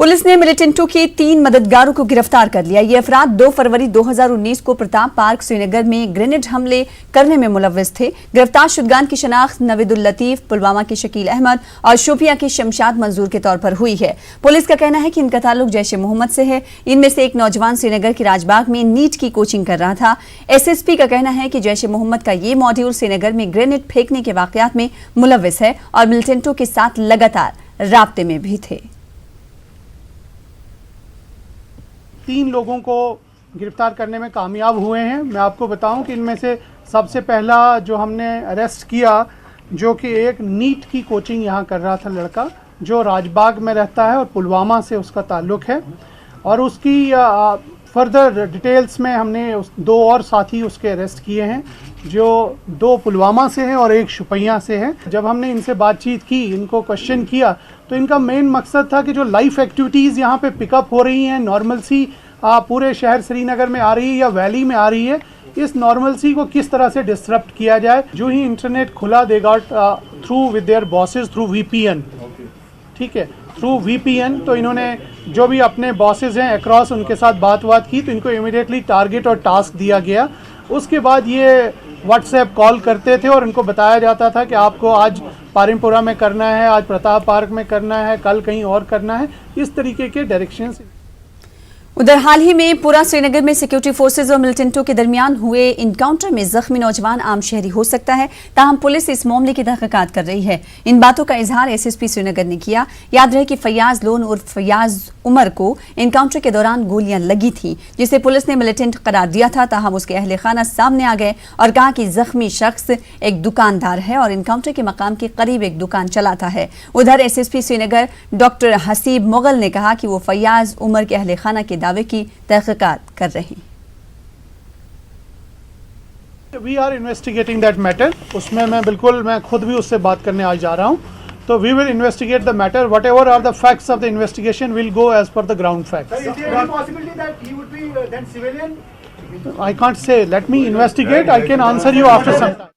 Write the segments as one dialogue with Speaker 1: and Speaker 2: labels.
Speaker 1: Police ने मिलिटेंटों के 3 मददगारों को गिरफ्तार कर लिया। ये अफराद 2 फरवरी 2019 को प्रताप पार्क श्रीनगर में ग्रेनेड हमले करने में मुलव्विस थे। गिरफ्तार शुदगान की शनाख्त नवीदुल लतीफ, पुलवामा के शकील अहमद और शोपिया के शमशाद मंजूर के तौर पर हुई है। पुलिस का कहना है कि इनका ताल्लुक जैश ए मोहम्मद से है। इनमें से एक नौजवान श्रीनगर के राजबाग में नीट की कोचिंग कर रहा था। एसएसपी का कहना है कि जैश ए मोहम्मद का ये मॉड्यूल श्रीनगर में ग्रेनेड फेंकने के वाकयात में मुलव्विस है और मिलिटेंटों के साथ लगातार राब्ते में भी थे।
Speaker 2: 3 लोगों को गिरफ्तार करने में कामयाब हुए हैं। मैं आपको बताऊं कि इनमें से सबसे पहला जो हमने अरेस्ट किया, जो कि एक नीट की कोचिंग यहाँ कर रहा था लड़का, जो राजबाग में रहता है और पुलवामा से उसका ताल्लुक़ है। और उसकी फर्दर डिटेल्स में हमने 2 और साथी उसके अरेस्ट किए हैं, जो 2 पुलवामा से हैं और 1 शुपैया से है। जब हमने इनसे बातचीत की, इनको क्वेश्चन किया, तो इनका मेन मकसद था कि जो लाइफ एक्टिविटीज़ यहाँ पे पिकअप हो रही हैं, नॉर्मल सी पूरे शहर श्रीनगर में आ रही है या वैली में आ रही है, इस नॉर्मलसी को किस तरह से डिसरप्ट किया जाए। जो ही इंटरनेट खुला, they got through with their bosses through VPN, ठीक है, थ्रू VPN। तो इन्होंने जो भी अपने बॉसेस हैं अक्रॉस, उनके साथ बात की, तो इनको इमीडिएटली टारगेट और टास्क दिया गया। उसके बाद ये व्हाट्सएप कॉल करते थे और इनको बताया जाता था कि आपको आज पारिमपुरा में करना है, आज प्रताप पार्क में करना है, कल कहीं और करना है। इस तरीके के डायरेक्शंस।
Speaker 1: उधर हाल ही में पूरा श्रीनगर में सिक्योरिटी फोर्सेज और मिलिटेंटों के दरमियान हुए इनकाउंटर में जख्मी नौजवान आम शहरी हो सकता है। ताहम पुलिस इस मामले की तहकीकात कर रही है। इन बातों का इजहार एसएसपी श्रीनगर ने किया। याद रहे कि फैयाज लोन उर्फ फैयाज उमर को इनकाउंटर के दौरान गोलियां लगी थी, जिसे पुलिस ने मिलिटेंट करार दिया था। ताहम उसके अहले खाना सामने आ गए और कहा कि जख्मी शख्स एक दुकानदार है और इनकाउंटर के मकाम के करीब एक दुकान चलाता है। उधर एसएसपी श्रीनगर डॉक्टर हसीब मुगल ने कहा कि वो फैयाज उमर के अहले खाना के दावे की तहकीकात कर रहे हैं।
Speaker 2: We are investigating that matter. उसमें मैं खुद भी उससे बात करने आज जा रहा हूँ। तो we will investigate the matter. Whatever are the facts of the investigation will go as per the ground facts. I can't say, let me investigate, I can answer you after some time.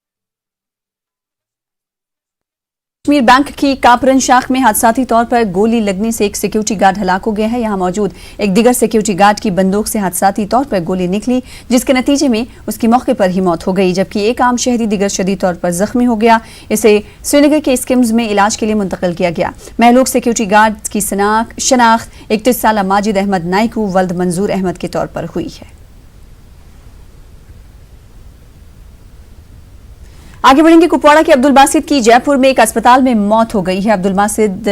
Speaker 1: Kashmir bank की कापरन शाख में हादसाती तौर पर गोली लगने से एक security guard हलाक हो गया है। यहां मौजूद एक दिगर सिक्योरिटी गार्ड की बंदूक से हादसाती तौर पर गोली निकली, जिसके नतीजे में उसकी मौके पर ही मौत हो गई, जबकि एक आम शहरी दिगर शदीद तौर पर जख्मी हो गया। इसे श्रीनगर के स्किम्स में इलाज के लिए मुंतकिल किया गया। महलूक सिक्योरिटी गार्ड की शनाख्त 31 साल माजिद अहमद नाइकू वल्द मंजूर अहमद के तौर पर हुई है। आगे बढ़ेंगे। कुपवाड़ा के अब्दुल बासित की जयपुर में एक अस्पताल में मौत हो गई है। अब्दुल बासित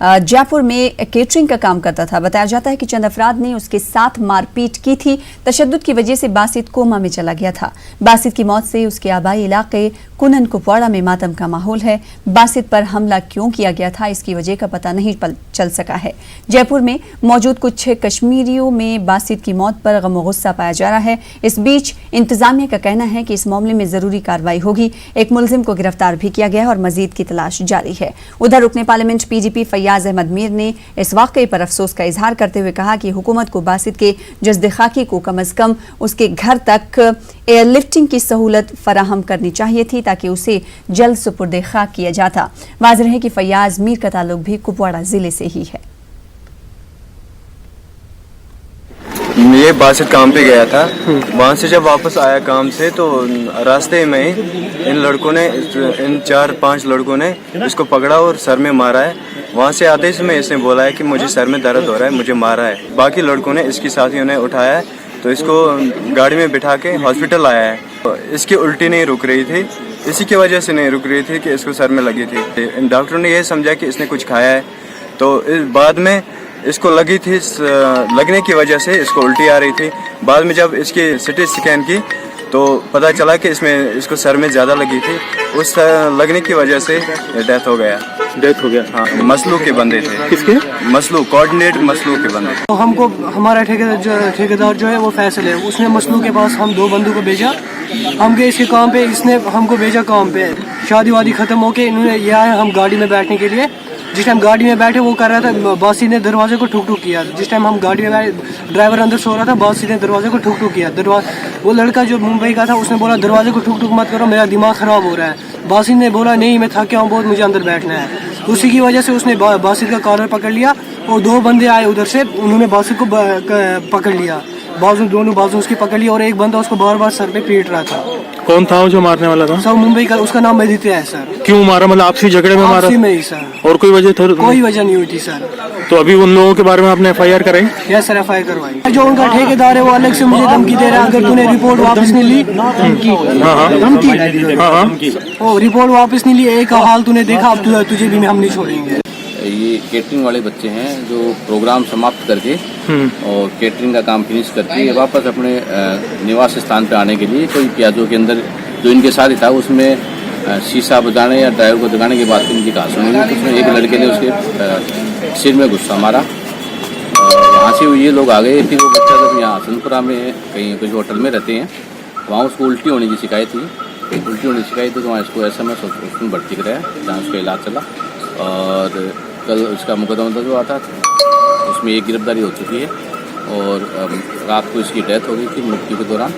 Speaker 1: जयपुर में केटरिंग का काम करता था। बताया जाता है कि चंद अफराद ने उसके साथ मारपीट की थी। तशद्दुद की वजह से बासित कोमा में चला गया था। बासित की मौत से उसके आबाई इलाके कुनन कुपवाड़ा में मातम का माहौल है। बासित पर हमला क्यों किया गया था, इसकी वजह का पता नहीं चल सका है। जयपुर में मौजूद कुछ कश्मीरियों में बासित की मौत पर गम गुस्सा पाया जा रहा है। इस बीच इंतजामिया का कहना है कि इस मामले में जरूरी कार्रवाई होगी। एक मुलजिम को गिरफ्तार भी किया गया है और मजीद की तलाश जारी है। उधर रुकने पार्लियामेंट पीडीपी फैयाज अहमद मीर ने इस वाकये पर अफसोस का इजहार करते हुए कहा कि हुकूमत को बासित के जज्द खाकी को कम अज कम उसके घर तक एयरलिफ्टिंग की सहूलत फराहम करनी चाहिए थी, ताकि उसे जल्द सुपुर्द खाक किया जाता। वाज़ेह है कि फैयाज मीर का ताल्लुक भी कुपवाड़ा जिले से ही है।
Speaker 3: ये बासित काम पे गया था। वहाँ से जब वापस आया काम से, तो रास्ते में इन 4-5 लड़कों ने इसको पकड़ा और सर में मारा है। वहाँ से आते समय इसने बोला है कि मुझे सर में दर्द हो रहा है, मुझे मारा है। बाकी लड़कों ने, इसकी साथियों ने उठाया है, तो इसको गाड़ी में बिठा के हॉस्पिटल आया है। तो इसकी उल्टी नहीं रुक रही थी, इसी की वजह से नहीं रुक रही थी कि इसको सर में लगी थी। डॉक्टर ने यह समझा कि इसने कुछ खाया है, तो इस बाद में इसको लगी थी, लगने की वजह से इसको उल्टी आ रही थी। बाद में जब इसकी सिटी स्कैन की तो पता चला कि इसको सर में ज़्यादा लगी थी। उस लगने की वजह से डेथ हो गया। हाँ, मसलू के बंदे थे।
Speaker 4: किसके?
Speaker 3: मसलू, कोऑर्डिनेट मसलू के बंदे।
Speaker 4: तो हमको हमारा ठेकेदार जो है वो फैसल है, उसने मसलू के पास हम 2 बंदों को भेजा। हम गए इसके काम पे, इसने हमको भेजा काम पे। शादी वादी खत्म होके इन्होंने ये आए हम गाड़ी में बैठने के लिए। जिस टाइम गाड़ी में बैठे वो कर रहा था, बासी ने दरवाजे को ठुक ठुक किया। जिस टाइम हम गाड़ी में बैठे, ड्राइवर अंदर सो रहा था, बासी ने दरवाजे को ठुक ठुक किया। वो लड़का जो मुंबई का था, उसने बोला दरवाजे को ठुक ठुक मत करो, मेरा दिमाग खराब हो रहा है। बासी ने बोला नहीं, मैं थक गया हूँ बहुत, मुझे अंदर बैठना है। उसी की वजह से उसने बासित का कॉलर पकड़ लिया और 2 बंदे आए उधर से, उन्होंने बासित को पकड़ लिया, दोनों बाजू उसकी पकड़ लिया और एक बंदा उसको बार बार सर पे पीट रहा था।
Speaker 5: कौन था वो जो मारने वाला था?
Speaker 4: सर मुंबई का, उसका नाम आदित्य है सर।
Speaker 5: क्यों मारा, मतलब आपसी झगड़े में मारा?
Speaker 4: आपसी में ही सर।
Speaker 5: और कोई वजह थी?
Speaker 4: कोई वजह नहीं हुई थी सर।
Speaker 5: तो अभी उन लोगों के बारे में आपने FIR कराई?
Speaker 4: यस सर, FIR करवाई। जो उनका ठेकेदार है वो अलग से मुझे धमकी दे रहा है, अगर तूने रिपोर्ट वापस नहीं ली, धमकी, ओ रिपोर्ट वापस नहीं ली, एक हाल तूने देखा, अब तुझे भी हम नहीं छोड़ेंगे।
Speaker 6: ये केटरिंग वाले बच्चे हैं जो प्रोग्राम समाप्त करके और केटरिंग का काम फिनिश करके वापस अपने निवास स्थान पे आने के लिए कोई प्याजों के अंदर जो इनके साथ था उसमें शीशा बजाने या ड्राइवर को दगाने की बात इनकी कहा सुनी गई। उसमें एक लड़के ने उसके सिर में गुस्सा मारा, वहाँ से ये लोग आ गए। फिर वो बच्चा जब यहाँ हसनपुरा में कहीं कुछ होटल में रहते हैं, वहाँ उसको उल्टी होने की शिकायत थी। उल्टी होने की शिकायत थी तो वहाँ इसको SMS उसमें भर्ती कराया, जहाँ उसका इलाज चला। और कल उसका मुकदमा दर्ज हुआ था, उसमें एक गिरफ्तारी हो चुकी है और रात को इसकी डेथ हो गई थी मृत्यु के दौरान,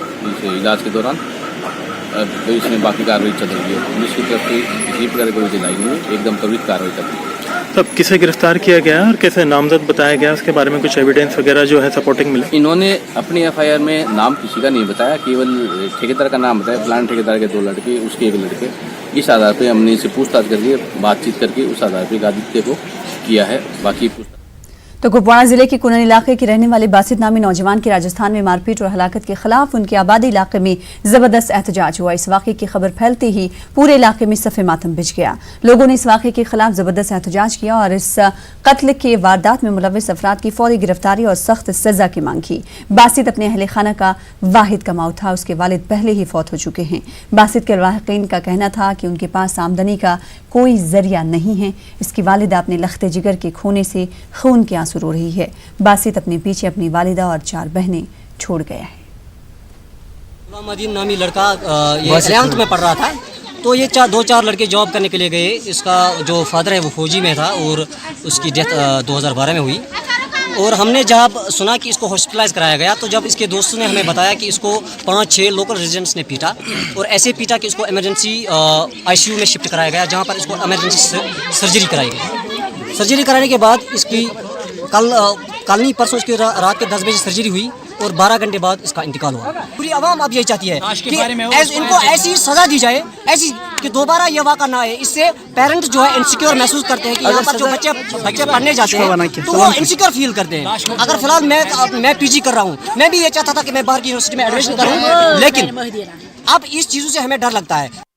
Speaker 6: इलाज के दौरान। तो इसमें बाकी कार्रवाई चल रही है। पुलिस की तरफ से किसी प्रकार कोई ढिलाई नहीं है, एकदम त्वरित कार्रवाई चल रही है।
Speaker 5: तब किसे गिरफ्तार किया गया और कैसे नामजद बताया गया, उसके बारे में कुछ एविडेंस वगैरह जो है सपोर्टिंग मिले?
Speaker 6: इन्होंने अपनी FIR में नाम किसी का नहीं बताया, केवल ठेकेदार का नाम बताया, फलान ठेकेदार के 2 लड़के, उसके 1 लड़के। इस आधार पे हमने इसे पूछताछ करके बातचीत करके उस आधार पे आदित्य को किया है। बाकी
Speaker 1: तो कुपवाड़ा जिले के कुनन इलाके के रहने वाले बासित नामी नौजवान की राजस्थान में मारपीट और हलाकत के खिलाफ उनके आबादी इलाके में जबरदस्त एहतजाज हुआ। इस वाक़े की खबर फैलते ही पूरे इलाके में सफ़े मातम बिछ गया। लोगों ने इस वाक़े के खिलाफ जबरदस्त एहतजाज किया और इस कत्ल के वारदात में मुलविस अफराद की फौरी गिरफ्तारी और सख्त सजा की मांग की। बासित अपने अहले खाना का वाहिद कमाऊ था, उसके वालिद पहले ही फौत हो चुके हैं। बासित के लाहिकीन का कहना था कि उनके पास आमदनी का कोई जरिया नहीं है। इसकी वालिदा अपने लख्ते जिगर के खोने से खून के आंसू रो रही है। बासित अपने पीछे अपनी वालिदा और 4 बहनें छोड़ गया है।
Speaker 7: मदीन नामी लड़का ये 11th में पढ़ रहा था, तो ये 2-4 लड़के जॉब करने के लिए गए। इसका जो फादर है वो फौजी में था और उसकी डेथ 2012 में हुई। और हमने जब सुना कि इसको हॉस्पिटलाइज कराया गया, तो जब इसके दोस्तों ने हमें बताया कि इसको 5-6 लोकल रेजिडेंट्स ने पीटा और ऐसे पीटा कि इसको इमरजेंसी ICU में शिफ्ट कराया गया, जहाँ पर इसको इमरजेंसी सर्जरी कराई गई। सर्जरी कराने के बाद इसकी कल नहीं परसों इसकी रात के 10 बजे सर्जरी हुई और 12 घंटे बाद इसका इंतकाल हुआ। पूरी आवाम अब यही चाहती है कि इनको ऐसी सजा दी जाए, ऐसी कि दोबारा ये वाक़ा ना आए। इससे पेरेंट जो है इनसिक्योर महसूस करते हैं कि यहाँ पर जो बच्चे पढ़ने जाते हैं तो वो इनसिक्योर फील करते हैं। अगर फिलहाल मैं PG कर रहा हूँ, मैं भी ये चाहता था कि मैं बाहर की यूनिवर्सिटी में एडमिशन करूँ, लेकिन अब इस चीज़ों से हमें डर लगता है।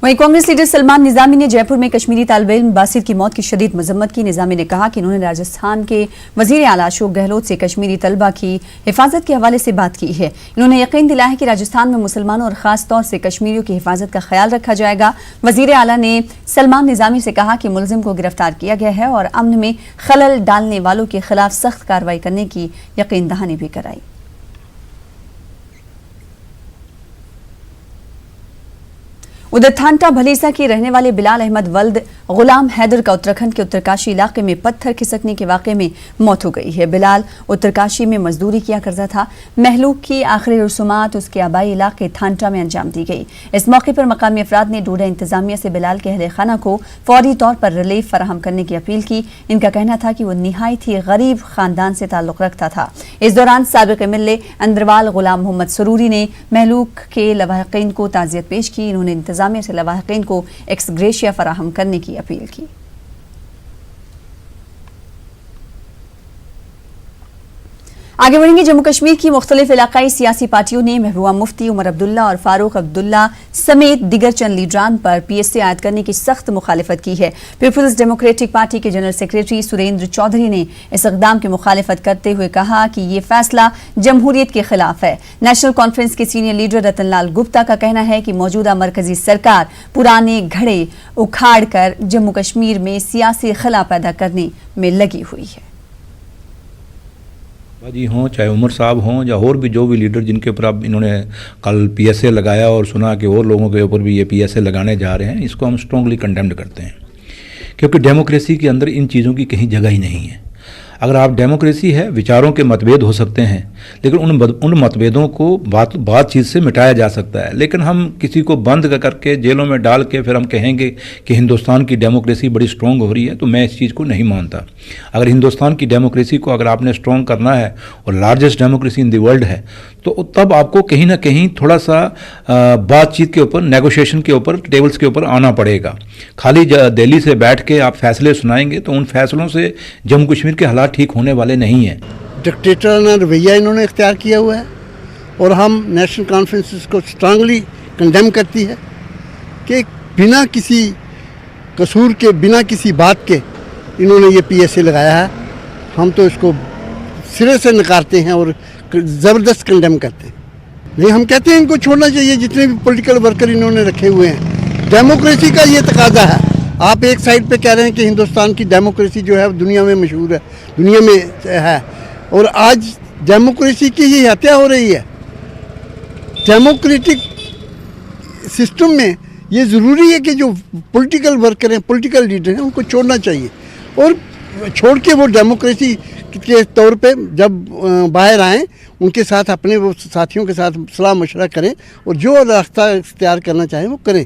Speaker 1: वहीं कांग्रेस लीडर सलमान निजामी ने जयपुर में कश्मीरी तालिब इल्म बासित की मौत की शदीद मजम्मत की। निजामी ने कहा कि उन्होंने राजस्थान के वजीर आला अशोक गहलोत से कश्मीरी तलबा की हिफाजत के हवाले से बात की है। इन्होंने यकीन दिलाया कि राजस्थान में मुसलमानों और खास तौर से कश्मीरियों की हिफाजत का ख्याल रखा जाएगा। वजीर आला ने सलमान निजामी से कहा कि मुलजिम को गिरफ्तार किया गया है और अमन में खलल डालने वालों के खिलाफ सख्त कार्रवाई करने की यकीन दहानी भी कराई। उधर थांटा भलीसा के रहने वाले बिलाल अहमद वल्द गुलाम हैदर का उत्तराखंड के उत्तरकाशी इलाके में पत्थर खिसकने के वाक़े में मौत हो गई है। बिलाल उत्तरकाशी में मजदूरी किया करता था। महलूक की आखिरी रसूमात उसके आबाई इलाके थांटा में अंजाम दी गई। इस मौके पर मकामी अफराद ने डोडा इंतजामिया से बिलाल के अहले खाना को फौरी तौर पर रिलीफ फराहम करने की अपील की। इनका कहना था कि वो निहायत ही गरीब खानदान से ताल्लुक रखता था। इस दौरान साबिक MLA अंदरवाल गुलाम मोहम्मद सरूरी ने महलूक के लवाहिकीन को ताज़ियत पेश की। इन्होंने इंतजामिया से लवाहिकीन को एक्स ग्रेशिया फराहम करने की अपील की। आगे बढ़ेंगे। जम्मू कश्मीर की मुख्तलिफ इलाकाई सियासी पार्टियों ने महबूबा मुफ्ती, उमर अब्दुल्ला और फारूक अब्दुल्ला समेत दिगर चंद लीडरान पर PSA आयद करने की सख्त मुखालिफत की है। पीपुल्स डेमोक्रेटिक पार्टी के जनरल सेक्रेटरी सुरेंद्र चौधरी ने इस इक़दाम की मुखालिफत करते हुए कहा कि ये फैसला जमहूरियत के खिलाफ है। नेशनल कॉन्फ्रेंस के सीनियर लीडर रतन लाल गुप्ता का कहना है कि मौजूदा मरकजी सरकार पुराने घड़े उखाड़ कर जम्मू कश्मीर में सियासी खला पैदा करने में लगी हुई है।
Speaker 8: जी हों, चाहे उमर साहब हों या और भी जो भी लीडर जिनके ऊपर अब इन्होंने कल PSA लगाया और सुना कि और लोगों के ऊपर भी ये PSA लगाने जा रहे हैं, इसको हम स्ट्रॉन्गली कंडेम्ड करते हैं, क्योंकि डेमोक्रेसी के अंदर इन चीज़ों की कहीं जगह ही नहीं है। अगर आप डेमोक्रेसी है, विचारों के मतभेद हो सकते हैं, लेकिन उन मतभेदों को बातचीत से मिटाया जा सकता है। लेकिन हम किसी को बंद करके जेलों में डाल के फिर हम कहेंगे कि हिंदुस्तान की डेमोक्रेसी बड़ी स्ट्रॉन्ग हो रही है, तो मैं इस चीज़ को नहीं मानता। अगर हिंदुस्तान की डेमोक्रेसी को अगर आपने स्ट्रॉन्ग करना है और largest democracy in the world है, तो तब आपको कहीं ना कहीं थोड़ा सा बातचीत के ऊपर, नेगोशिएशन के ऊपर, टेबल्स के ऊपर आना पड़ेगा। खाली दिल्ली से बैठ के आप फैसले सुनाएंगे तो उन फैसलों से जम्मू कश्मीर के हालात ठीक होने वाले नहीं हैं।
Speaker 9: डिक्टेटराना रवैया इन्होंने इख्तियार किया हुआ है और हम नेशनल कॉन्फ्रेंस इसको स्ट्रांगली कंडेम करती है कि बिना किसी कसूर के, बिना किसी बात के इन्होंने ये PSA लगाया है। हम तो इसको सिरे से नकारते हैं और ज़बरदस्त कंडेम करते हैं। नहीं, हम कहते हैं इनको छोड़ना चाहिए, जितने भी पॉलिटिकल वर्कर इन्होंने रखे हुए हैं। डेमोक्रेसी का ये तकाजा है। आप एक साइड पे कह रहे हैं कि हिंदुस्तान की डेमोक्रेसी जो है दुनिया में मशहूर है, दुनिया में है, और आज डेमोक्रेसी की ही हत्या हो रही है। डेमोक्रेटिक सिस्टम में ये ज़रूरी है कि जो पॉलिटिकल वर्कर हैं, पॉलिटिकल लीडर हैं, उनको छोड़ना चाहिए और छोड़ के वो डेमोक्रेसी के तौर पे जब बाहर आएँ, उनके साथ अपने वो साथियों के साथ सलाह मशवरा करें और जो रास्ता इख्तियार करना चाहें वो करें।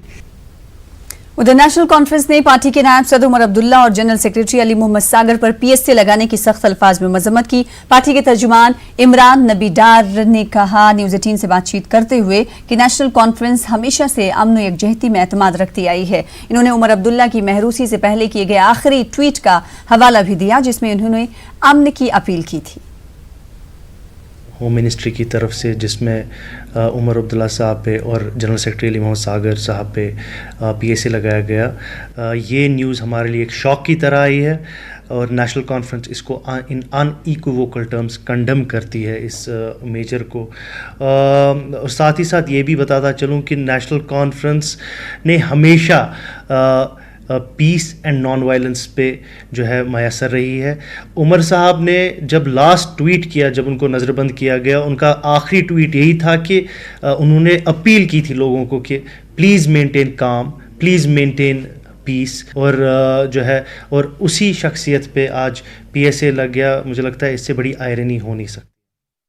Speaker 1: उधर नेशनल कॉन्फ्रेंस ने पार्टी के नायब सदर उमर अब्दुल्ला और जनरल सेक्रेटरी अली मोहम्मद सागर पर PSA लगाने की सख्त अल्फाज में मजम्मत की। पार्टी के तर्जुमान इमरान नबी डार ने कहा न्यूज़ 18 से बातचीत करते हुए कि नेशनल कॉन्फ्रेंस हमेशा से अमन और यकजहती में एतमाद रखती आई है। इन्होंने उमर अब्दुल्ला की महरूसी से पहले किए गए आखिरी ट्वीट का हवाला भी दिया, जिसमें उन्होंने अमन की अपील की थी।
Speaker 10: होम मिनिस्ट्री की तरफ से, जिसमें उमर अब्दुल्ला साहब पे और जनरल सेक्रेटरी अली मोहम्मद सागर साहब पे PSA लगाया गया। ये न्यूज़ हमारे लिए एक शॉक की तरह आई है और नेशनल कॉन्फ्रेंस इसको इन अनइक्विवोकल टर्म्स कंडेम करती है इस मेजर को। और साथ ही साथ ये भी बताता चलूँ कि नेशनल कॉन्फ्रेंस ने हमेशा पीस एंड नॉन वायलेंस पे जो है मैसर रही है। उमर साहब ने जब लास्ट ट्वीट किया, जब उनको नज़रबंद किया गया, उनका आखिरी ट्वीट यही था कि उन्होंने अपील की थी लोगों को कि प्लीज़ मेंटेन काम, प्लीज़ मेंटेन पीस, और जो है और उसी शख्सियत पे आज PSA लग गया। मुझे लगता है इससे बड़ी आयरनी हो नहीं सकती।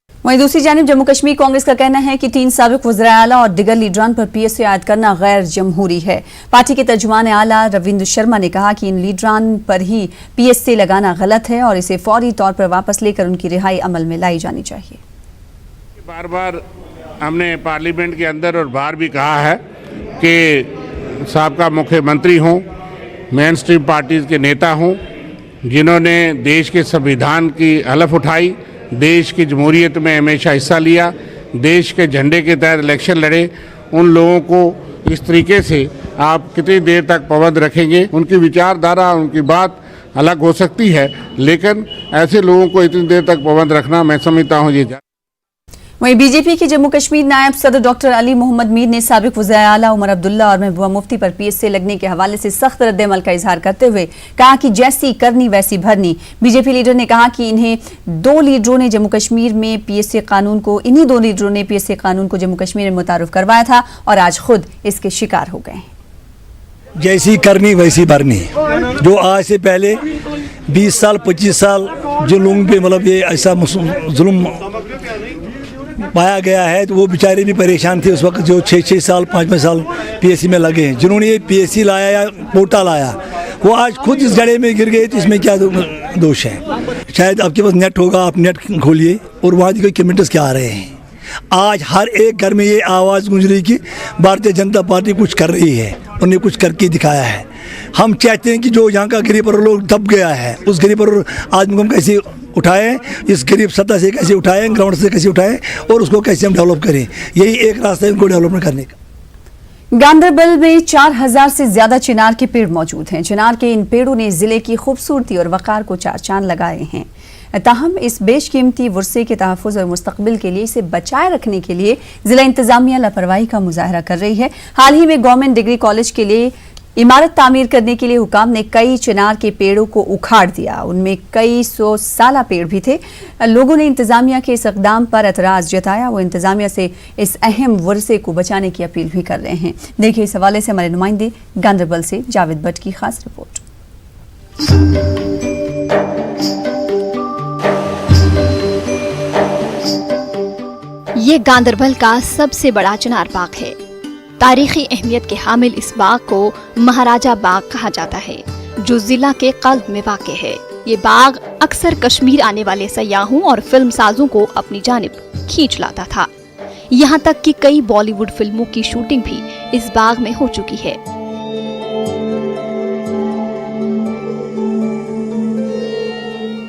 Speaker 1: वहीं दूसरी जानिब जम्मू कश्मीर कांग्रेस का कहना है कि 3 साबिक वज़ीर आला और दिगर लीडरान पर PSA आयद करना गैर जमहूरी है। पार्टी के तर्जुमान आला रविंद्र शर्मा ने कहा कि इन लीडरान पर ही PSA लगाना गलत है और इसे फौरी तौर पर वापस लेकर उनकी रिहाई अमल में लाई जानी चाहिए।
Speaker 11: बार बार हमने पार्लियामेंट के अंदर और बाहर भी कहा है कि साबका मुख्यमंत्री हों, मेन स्ट्रीम पार्टीज़ के नेता हों, जिन्होंने देश के संविधान की हलफ उठाई, देश की जमहूरियत में हमेशा हिस्सा लिया, देश के झंडे के तहत इलेक्शन लड़े, उन लोगों को इस तरीके से आप कितनी देर तक पाबंद रखेंगे? उनकी विचारधारा, उनकी बात अलग हो सकती है, लेकिन ऐसे लोगों को इतनी देर तक पाबंद रखना, मैं समझता हूँ ये।
Speaker 1: वहीं बीजेपी के जम्मू कश्मीर नायब सदर डॉक्टर अली मोहम्मद मीर ने साबिक वज़ीर आला उमर अब्दुल्ला और महबूबा मुफ्ती पर PSA लगने के हवाले से सख्त रद्द-ए-अमल का इजहार करते हुए कहा कि जैसी करनी वैसी भरनी। बीजेपी लीडर ने कहा कि इन्हीं 2 लीडरों ने जम्मू कश्मीर में PSA कानून को जम्मू कश्मीर में मुतारुफ करवाया था और आज खुद इसके शिकार हो गए।
Speaker 12: जैसी करनी वैसी भरनी। जो आज से पहले 20 साल 25 साल जो लोगों पे मतलब ये ऐसा जुल्म पाया गया है, तो वो बेचारे भी परेशान थे उस वक्त, जो 6-6 साल 5 साल PSA में लगे हैं। जिन्होंने ये PSA लाया या कोटा लाया, वो आज खुद इस गड्ढे में गिर गए, तो इसमें क्या दोष है? शायद आपके पास नेट होगा, आप नेट खोलिए और वहाँ कोई कमेंट्स क्या आ रहे हैं। आज हर एक घर में ये आवाज़ गूंज रही कि भारतीय जनता पार्टी कुछ कर रही है, उन्हें कुछ करके दिखाया है। हम चाहते हैं कि जो यहाँ का गरीब और लोग दब गया है, उस गरीब और आदमी को हम कैसे उठाएं, इस गरीब सत्ता से कैसे उठाएं, ग्राउंड से कैसे उठाएं और उसको कैसे हम डेवलप करें। यही एक रास्ता है उनको डेवलपमेंट करने का।
Speaker 1: गांदरबल में 4000 से ज्यादा चिनार के पेड़ मौजूद हैं। चिनार के इन पेड़ों ने जिले की खूबसूरती और वकार को 4 चांद लगाए हैं। ताहम इस बेशकीमती वर्से के तहफ़्फ़ुज़ और मुस्तक़बिल के लिए इसे बचाए रखने के लिए जिला इंतजामिया लापरवाही का मुजाहरा कर रही है। हाल ही में गवर्नमेंट डिग्री कॉलेज के लिए इमारत तामीर करने के लिए हुकाम ने कई चिनार के पेड़ों को उखाड़ दिया। उनमें कई 100 साला पेड़ भी थे। लोगों ने इंतजामिया के इस इक़दाम पर एतराज़ जताया। वो इंतजामिया से इस अहम वर्से को बचाने की अपील भी कर रहे हैं। देखिए इस हवाले से हमारे नुमाइंदे गांदरबल से जावेद भट्ट की खास रिपोर्ट।
Speaker 13: ये गांदरबल का सबसे बड़ा चिनार बाग है। तारीखी अहमियत के हामिल इस बाग को महाराजा बाग कहा जाता है, जो जिला के कल्ब में वाक़ है। ये बाग अक्सर कश्मीर आने वाले सयाहों और फिल्म साजों को अपनी जानिब खींच लाता था। यहाँ तक कि कई बॉलीवुड फिल्मों की शूटिंग भी इस बाग में हो चुकी है।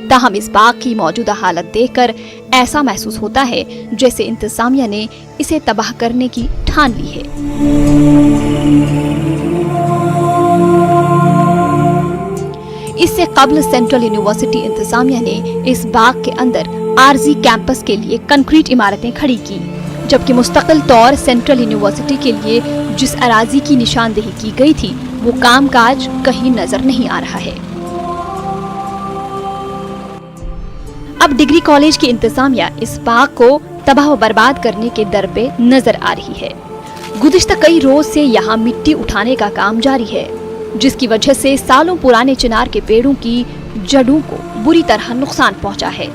Speaker 13: ताहम इस बाग की मौजूदा हालत देखकर ऐसा महसूस होता है जैसे इंतजामिया ने इसे तबाह करने की ठान ली है। इससे कबल सेंट्रल यूनिवर्सिटी इंतजामिया ने इस बाग के अंदर आरजी कैंपस के लिए कंक्रीट इमारतें खड़ी की, जबकि मुस्तकिल तौर सेंट्रल यूनिवर्सिटी के लिए जिस अराजी की निशानदेही की गई थी वो कामकाज कहीं नजर नहीं आ रहा है। अब डिग्री कॉलेज की इंतजामिया इस बाग को तबाह व बर्बाद करने के दर पे नजर आ रही है। गुज़िश्ता कई रोज से यहाँ मिट्टी उठाने का काम जारी है, जिसकी वजह से सालों पुराने चिनार के पेड़ों की जड़ों को बुरी तरह नुकसान पहुंचा है।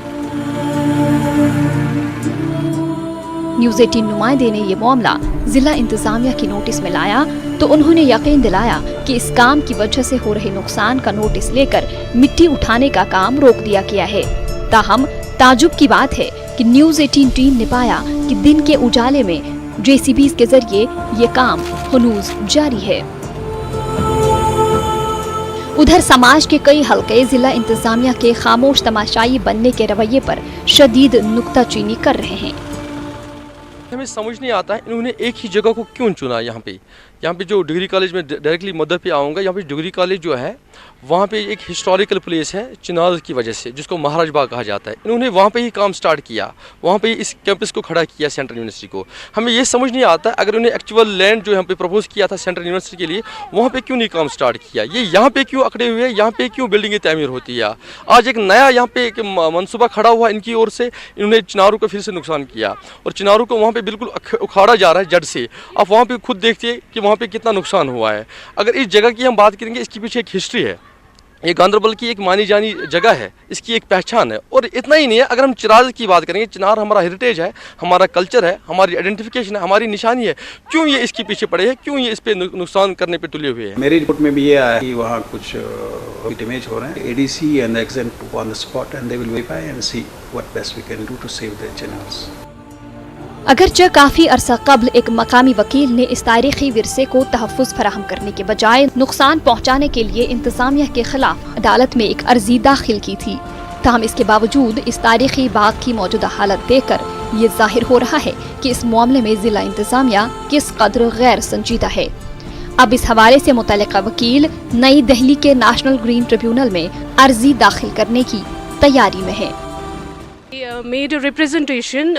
Speaker 13: न्यूज़ 18 नुमाइंदे ने ये मामला जिला इंतजामिया की नोटिस में लाया तो उन्होंने यकीन दिलाया कि इस काम की वजह से हो रहे नुकसान का नोटिस लेकर मिट्टी उठाने का काम रोक दिया गया है। ताहम ताजुब की बात है कि न्यूज़ 18 टीम ने पाया कि दिन के उजाले में जेसीबीज के जरिए ये काम हनूज जारी है। उधर समाज के कई हलके जिला इंतजामिया के खामोश तमाशाई बनने के रवैये पर शदीद नुक्ताचीनी कर रहे हैं।
Speaker 14: हमें समझ नहीं आता है इन्होंने एक ही जगह को क्यों चुना। यहाँ पे जो डिग्री कॉलेज में डायरेक्टली मदर पे आऊँगा, यहाँ पे डिग्री कॉलेज जो है वहाँ पे एक हिस्टोरिकल प्लेस है चिनार की वजह से, जिसको महाराज बाग कहा जाता है। इन्होंने वहाँ पे ही काम स्टार्ट किया, वहाँ पे इस कैंपस को खड़ा किया सेंट्रल यूनिवर्सिटी को। हमें ये समझ नहीं आता अगर उन्हें एक्चुअल लैंड जो यहाँ पे प्रपोज किया था सेंट्रल यूनिवर्सिटी के लिए, वहाँ पे क्यों नहीं काम स्टार्ट किया। ये यहाँ पे क्यों अकड़े हुए हैं, यहाँ पे क्यों बिल्डिंगें तामीर होती है। आज एक नया यहाँ पे एक मनसूबा खड़ा हुआ इनकी ओर से, इन्होंने चिनारों को फिर से नुकसान किया और चिनारों को वहाँ पे बिल्कुल उखाड़ा जा रहा है जड़ से। आप वहाँ पे खुद देखिए कि वहाँ पे कितना नुकसान हुआ है। अगर इस जगह की हम बात करेंगे, इसके पीछे एक हिस्ट्री है। ये गांदरबल की एक मानी जानी जगह है, इसकी एक पहचान है। और इतना ही नहीं है, अगर हम चिनार की बात करेंगे, चिनार हमारा हेरिटेज है, हमारा कल्चर है, हमारी आइडेंटिफिकेशन है, हमारी निशानी है। क्यों ये इसके पीछे पड़े हैं, क्यों ये इस पे नुकसान करने पे तुले हुए हैं।
Speaker 15: मेरी रिपोर्ट में भी ये आया कि वहाँ कुछ डैमेज हो रहे हैं। ADC and accent on the spot and they will verify and see what best we can do to save the chinars.
Speaker 13: अगरचे काफी अरसा कबल एक मकामी वकील ने इस तारीखी विरसे को तहफ़्फ़ुज़ फराहम करने के बजाय नुकसान पहुँचाने के लिए इंतजामिया के खिलाफ अदालत में एक अर्जी दाखिल की थी। ताहम इसके बावजूद इस तारीखी बाग की मौजूदा हालत देखकर ये जाहिर हो रहा है कि इस मामले में जिला इंतजामिया किस कदर गैर संजीदा है। अब इस हवाले से मुतल्लिका वकील नई दिल्ली के नेशनल ग्रीन ट्रिब्यूनल में अर्जी दाखिल करने की तैयारी में है।
Speaker 16: Made a representation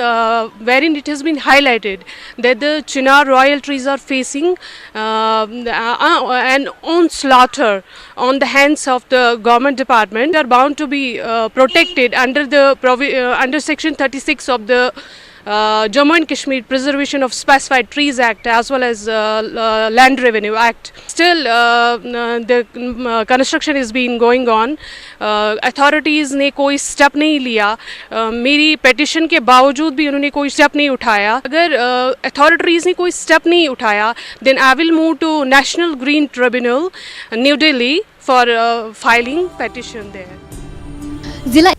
Speaker 16: wherein it has been highlighted that the Chinar royal trees are facing an onslaught on the hands of the government department. They are bound to be protected under the under section 36 of the Jammu and Kashmir Preservation of Specified Trees Act as well as Land Revenue Act. Still the construction is being going on. Authorities ने कोई step नहीं लिया। मेरी petition के बावजूद भी उन्होंने कोई स्टेप नहीं उठाया। अगर अथॉरिटीज़ ने कोई स्टेप नहीं उठाया then I will move to National Green Tribunal New Delhi for filing petition there.
Speaker 13: जिला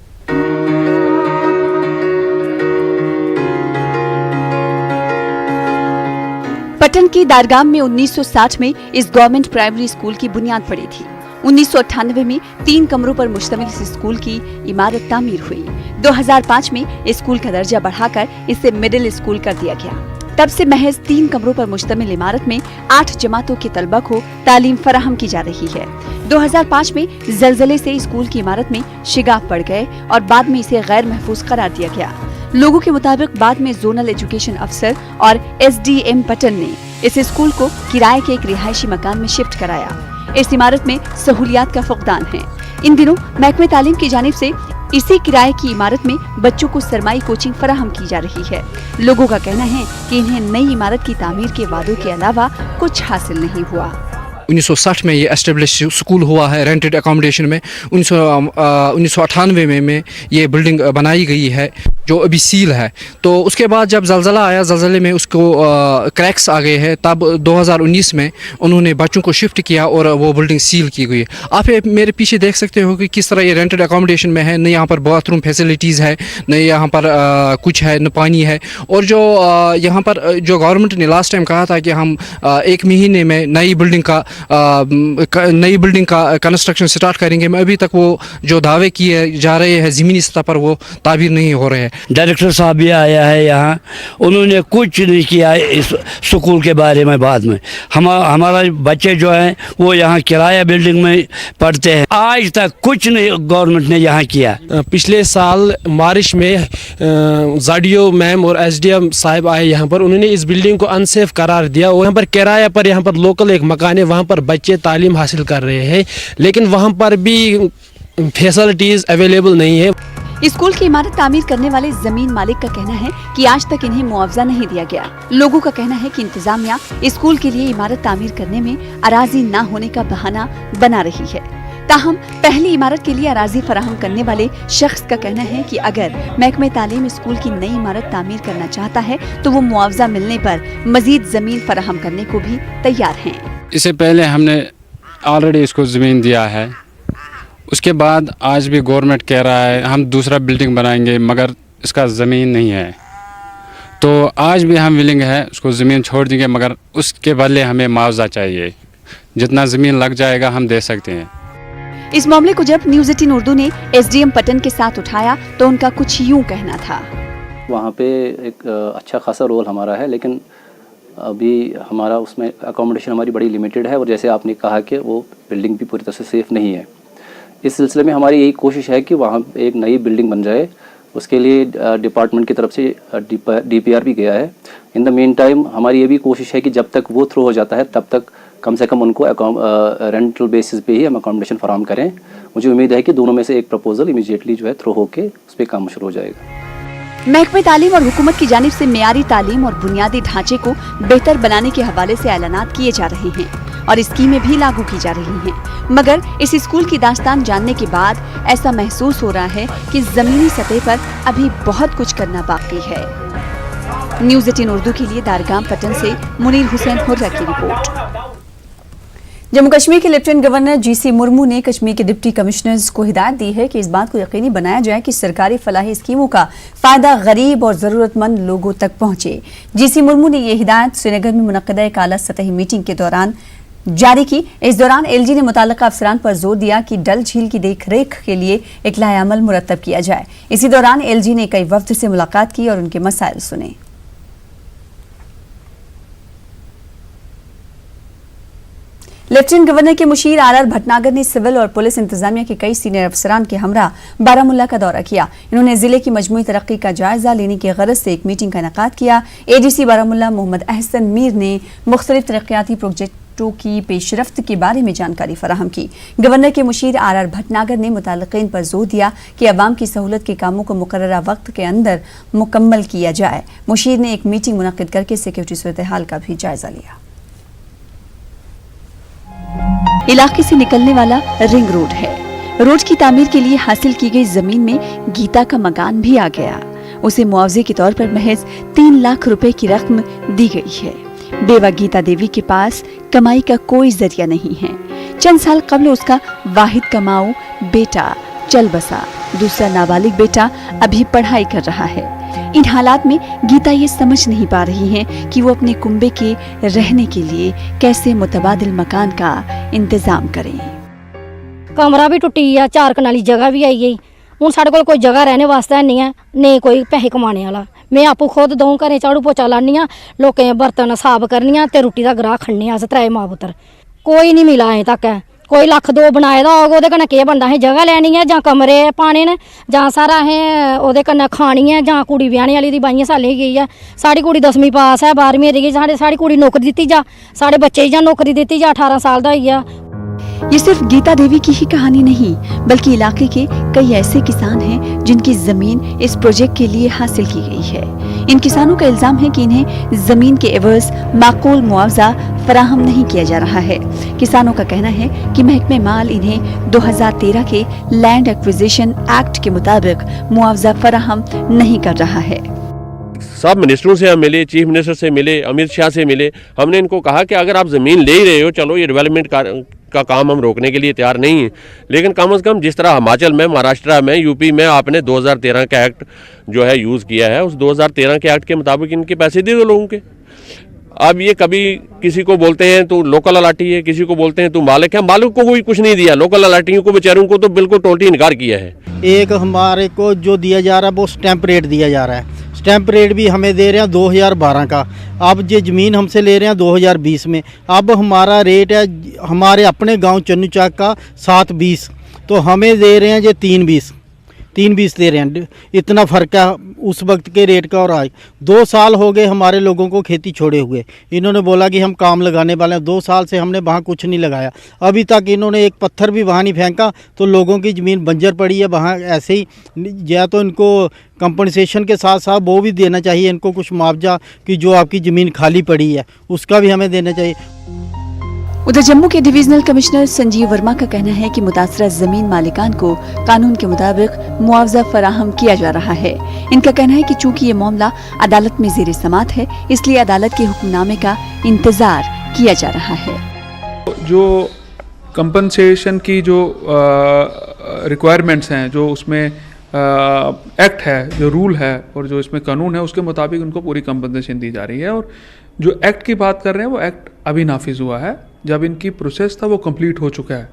Speaker 1: पटन की दारगाम में 1960 में इस गवर्नमेंट प्राइमरी स्कूल की बुनियाद पड़ी थी। 1998 में 3 कमरों पर मुश्तमिल इस स्कूल की इमारत तामीर हुई। 2005 में इस स्कूल का दर्जा बढ़ाकर इसे मिडिल स्कूल कर दिया गया। तब से महज 3 कमरों पर मुश्तमिल इमारत में 8 जमातों के तलबा को तालीम फराहम की जा रही है। 2005 में जलजले से स्कूल की इमारत में शिगाफ पड़ गए और बाद में इसे गैर महफूज करार दिया गया। लोगों के मुताबिक बाद में जोनल एजुकेशन अफसर और SDM पटन ने इस स्कूल को किराए के एक रिहायशी मकान में शिफ्ट कराया। इस इमारत में सहूलियात का फुकदान है। इन दिनों महकमे तालीम की जानिब से इसी किराए की इमारत में बच्चों को सरमाई कोचिंग फराहम की जा रही है। लोगों का कहना है कि इन्हें नई इमारत की तामीर के वादों के अलावा कुछ हासिल नहीं हुआ।
Speaker 17: 1960 में ये एस्टेब्लिश स्कूल हुआ है रेंटेड अकोमोडेशन में। 1998 में ये बिल्डिंग बनाई गई है। जो अभी सील है। तो उसके बाद जब ज़लज़ला आया, ज़लज़ले में उसको क्रैक्स आ गए हैं, तब 2019 में उन्होंने बच्चों को शिफ्ट किया और वो बिल्डिंग सील की गई। आप मेरे पीछे देख सकते हो कि किस तरह ये रेंटेड अकोमोडेशन में है, न यहाँ पर बाथरूम फैसिलिटीज़ है, न यहाँ पर कुछ है, न पानी है। और जो यहाँ पर जो गवर्नमेंट ने लास्ट टाइम कहा था कि हम 1 महीने में नई बिल्डिंग का कंस्ट्रक्शन स्टार्ट करेंगे, मैं अभी तक वो जो दावे किए जा रहे हैं ज़मीनी सतह पर वो ताबीर नहीं हो रहे हैं।
Speaker 18: डायरेक्टर साहब भी आया है यहाँ, उन्होंने कुछ नहीं किया इस स्कूल के बारे में। बाद में हमारा बच्चे जो हैं वो यहाँ किराया बिल्डिंग में पढ़ते हैं, आज तक कुछ नहीं गवर्नमेंट ने यहाँ किया।
Speaker 19: पिछले साल मार्च में जाडियो मैम और एसडीएम साहब आए यहाँ पर, उन्होंने इस बिल्डिंग को अनसेफ करार दिया। वहाँ पर किराया पर यहाँ पर लोकल एक मकान है, वहाँ पर बच्चे तालीम हासिल कर रहे हैं, लेकिन वहाँ पर भी फैसिलिटीज़ अवेलेबल नहीं है।
Speaker 1: स्कूल की इमारत तामीर करने वाले जमीन मालिक का कहना है कि आज तक इन्हें मुआवजा नहीं दिया गया। लोगों का कहना है कि इंतजामिया स्कूल के लिए इमारत तामीर करने में अराजी न होने का बहाना बना रही है। ताहम पहली इमारत के लिए अराजी फराहम करने वाले शख्स का कहना है कि अगर महकमे तालीम स्कूल की नई इमारत तामीर करना चाहता है तो वो मुआवजा मिलने पर मजीद जमीन फराहम करने को भी तैयार हैं।
Speaker 20: इससे पहले हमने ऑलरेडी इसको ज़मीन दिया है, उसके बाद आज भी गवर्नमेंट कह रहा है हम दूसरा बिल्डिंग बनाएंगे, मगर इसका ज़मीन नहीं है। तो आज भी हम विलिंग है उसको ज़मीन छोड़ देंगे, मगर उसके बदले हमें मुआवजा चाहिए। जितना ज़मीन लग जाएगा हम दे सकते हैं।
Speaker 1: इस मामले को जब न्यूज़ 18 उर्दू ने एसडीएम पटन के साथ उठाया तो उनका कुछ यूं कहना था।
Speaker 21: वहाँ पे एक अच्छा खासा रोल हमारा है, लेकिन अभी हमारा उसमें अकोमोडेशन हमारी बड़ी लिमिटेड है, और जैसे आपने कहा कि वो बिल्डिंग भी पूरी तरह से सेफ़ नहीं है। इस सिलसिले में हमारी यही कोशिश है कि वहाँ एक नई बिल्डिंग बन जाए। उसके लिए डिपार्टमेंट की तरफ से डीपीआर भी गया है। इन द मेन टाइम हमारी ये भी कोशिश है कि जब तक वो थ्रू हो जाता है तब तक कम से कम उनको रेंटल बेसिस पे ही हम अकोमोडेशन फराहम करें। मुझे उम्मीद है कि दोनों में से एक प्रपोजल इमीडिएटली जो है थ्रू होके उस पर काम शुरू हो जाएगा।
Speaker 1: महकमे तालीम और हुकूमत की जानिब से मेयारी तालीम और बुनियादी ढांचे को बेहतर बनाने के हवाले से ऐलानात किए जा रहे हैं और स्कीमें भी लागू की जा रही हैं, मगर इस स्कूल की दास्तान जानने के बाद ऐसा महसूस हो रहा है कि जमीनी सतह पर अभी बहुत कुछ करना बाकी है। न्यूज़ 18 उर्दू के लिए दारगाम पटन से मुनीर हुसैन हुर्रा की रिपोर्ट। जम्मू कश्मीर के लेफ्टिनेंट गवर्नर जीसी मुर्मू ने कश्मीर के डिप्टी कमिश्नर्स को हिदायत दी है कि इस बात को यकीनी बनाया जाए कि सरकारी फलाही स्कीमों का फायदा गरीब और जरूरतमंद लोगों तक पहुंचे। जीसी मुर्मू ने यह हिदायत श्रीनगर में मुनक्कदा एक आला सतही मीटिंग के दौरान जारी की। इस दौरान एलजी ने मुताल्लिका अफसरान पर जोर दिया कि डल झील की देखरेख के लिए एक लाएअमल मुरतब किया जाए। इसी दौरान एलजी ने कई वफ्द से मुलाकात की और उनके मसाइल सुने। लेफ्टिनेंट गवर्नर के मुशीर आर भटनागर ने सिविल और पुलिस इंतजामिया के कई सीनियर अफसरान के हमरा बारामुल्ला का दौरा किया। इन्होंने जिले की मजमूई तरक्की का जायजा लेने की गरज से एक मीटिंग का इनेकाद किया। एडीसी बारामुल्ला मोहम्मद अहसन मीर ने मुख्तलिफ तरक्याती प्रोजेक्टों की पेशरफ्त के बारे में जानकारी फराहम की। गवर्नर के मुशीर आर भटनागर ने मुताल्लिकीन पर जोर दिया कि अवाम की सहूलत के कामों को मुकर्ररा वक्त के अंदर मुकम्मल किया जाए। मुशीर ने एक मीटिंग मुनक्किद करके सिक्योरिटी सूरत हाल का भी जायजा लिया। इलाके से निकलने वाला रिंग रोड है। रोड की तामीर के लिए हासिल की गई जमीन में गीता का मकान भी आ गया। उसे मुआवजे के तौर पर महज 3 लाख रुपए की रकम दी गई है। बेवा गीता देवी के पास कमाई का कोई जरिया नहीं है। चंद साल कबल उसका वाहिद कमाऊ बेटा चल बसा, दूसरा नाबालिग बेटा अभी पढ़ाई कर रहा है। इन हालात में गीता ये समझ नहीं पा रही हैं कि वो अपने कुंबे के रहने के लिए कैसे मुतबादिल मकान का इंतजाम करें।
Speaker 22: कमरा भी टुटी है, 4 कनाली जगह भी आई गई। हूँ साढ़े कोल कोई जगह रहने वास्ते नहीं है, नहीं कोई पैसे कमाने वाला। मैं आपू खुद दऊं घरें झाड़ू पोचा लानी, लोकें बर्तन साफ करनी ते रुट्टी दा ग्राह खन्ने अस 3 मां पुत्तर। कोई नहीं मिला अजें तक। कोई 1 लाख 2 बनाए दा होग ओहदे कन्नै केह् बनदा। असें जगह लैनी है जां कमरे पाने न जां सारा असें ओहदे कन्नै खानी है जां कुड़ी ब्याहने वाली दी 22 सालें दी गई है। साड़ी कुड़ी 10वीं पास है, 12वीं होई गई। साड़ी कुड़ी नौकरी दित्ती जा, साढ़े बच्चे जां नौकरी दित्ती जा, 18 साल दा होई गया।
Speaker 1: ये सिर्फ गीता देवी की ही कहानी नहीं, बल्कि इलाके के कई ऐसे किसान हैं जिनकी जमीन इस प्रोजेक्ट के लिए हासिल की गई है। इन किसानों का इल्जाम है कि इन्हें जमीन के एवज माकूल मुआवजा फराहम नहीं किया जा रहा है। किसानों का कहना है कि महकमे माल इन्हें 2013 के लैंड एक्विजिशन एक्ट के मुताबिक मुआवजा फराहम नहीं कर रहा है।
Speaker 2: सब मिनिस्टरों से हम मिले, चीफ मिनिस्टर से मिले, अमित शाह से मिले। हमने इनको कहा कि अगर आप ज़मीन ले ही रहे हो, चलो ये डेवलपमेंट का काम हम रोकने के लिए तैयार नहीं है, लेकिन कम से कम जिस तरह हिमाचल में, महाराष्ट्र में, यूपी में आपने 2013 का एक्ट जो है यूज़ किया है, उस 2013 के एक्ट के मुताबिक इनके पैसे दे दो लोगों के। अब ये कभी किसी को बोलते हैं तो लोकल अलाटी है, किसी को बोलते हैं तो मालिक है। मालिक को कोई कुछ नहीं दिया, लोकल अलाटियों को बेचारों को तो बिल्कुल टोटली इनकार किया है।
Speaker 3: एक हमारे को जो दिया जा रहा है वो स्टैंप रेट दिया जा रहा है। स्टैंप रेट भी हमें दे रहे हैं 2012 का। अब ये ज़मीन हमसे ले रहे हैं 2020 में। अब हमारा रेट है हमारे अपने गांव चन्नूचाक का 720, तो हमें दे रहे हैं ये 320 दे रहे हैं। इतना फ़र्क है उस वक्त के रेट का और आज। 2 साल हो गए हमारे लोगों को खेती छोड़े हुए। इन्होंने बोला कि हम काम लगाने वाले हैं। 2 साल से हमने वहाँ कुछ नहीं लगाया। अभी तक इन्होंने एक पत्थर भी वहाँ नहीं फेंका, तो लोगों की ज़मीन बंजर पड़ी है वहाँ ऐसे ही। या तो इनको कंपनसेशन के साथ साथ वो भी देना चाहिए इनको कुछ मुआवजा, कि जो आपकी ज़मीन खाली पड़ी है उसका भी हमें देना चाहिए।
Speaker 1: उधर जम्मू के डिविजनल कमिश्नर संजीव वर्मा का कहना है कि मुतासरा जमीन मालिकान को कानून के मुताबिक मुआवजा फराहम किया जा रहा है। इनका कहना है कि चूंकि ये मामला अदालत में जेर समाअत है, इसलिए अदालत के हुक्मनामे का इंतजार किया जा रहा है।
Speaker 23: जो कंपनसेशन की जो रिक्वायरमेंट्स हैं, जो उसमें एक्ट है, जो रूल है और जो इसमें कानून है, उसके मुताबिक उनको पूरी कंपनसेशन दी जा रही है। और जो एक्ट की बात कर रहे हैं वो एक्ट अभी नाफिज हुआ है। जब इनकी प्रोसेस था वो कंप्लीट हो चुका है।